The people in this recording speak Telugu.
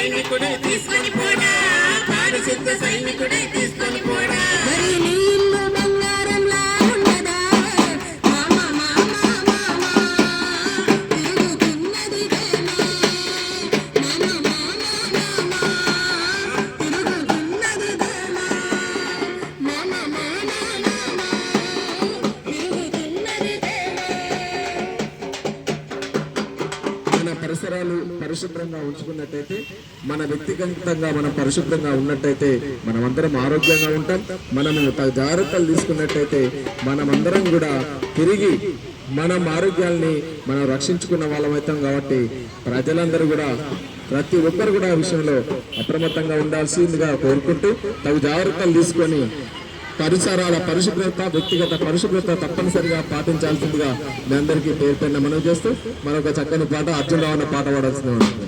సైనికుడే తీసుకొని పోడా, పారిశుద్ధ సైనికుడే తీసుకొని పోడా. మరి నీ ఇల్లు బంగారంలా ఉన్నదా మామ మామ మామ, తిరుగుతున్నది ప్రేమ మామ మామ మామ, తిరుగుతున్నది ప్రేమ మామ మామ మామ, తిరుగుతున్నది ప్రేమ. మన పరిసరాలు పరిశుభ్రంగా ఉంచుకున్నట్టయితే, మన వ్యక్తిగతంగా మనం పరిశుభ్రంగా ఉన్నట్టయితే మనమందరం ఆరోగ్యంగా ఉంటాం. మనము జాగ్రత్తలు తీసుకున్నట్టయితే మనమందరం కూడా తిరిగి మనం ఆరోగ్యాల్ని మనం రక్షించుకున్న వాళ్ళమవుతాం. కాబట్టి ప్రజలందరూ కూడా ప్రతి ఒక్కరు కూడా ఆ విషయంలో అప్రమత్తంగా ఉండాల్సిందిగా కోరుకుంటూ తగు జాగ్రత్తలు తీసుకొని పరిసరాల పరిశుభ్రత, వ్యక్తిగత పరిశుభ్రత తప్పనిసరిగా పాటించాల్సిందిగా మీ అందరికీ పేరు పైన మనవి చేస్తూ మరొక చక్కని పాట అర్జున్ రావు అన్న పాట పాడాల్సిందిగా ఉంటుంది.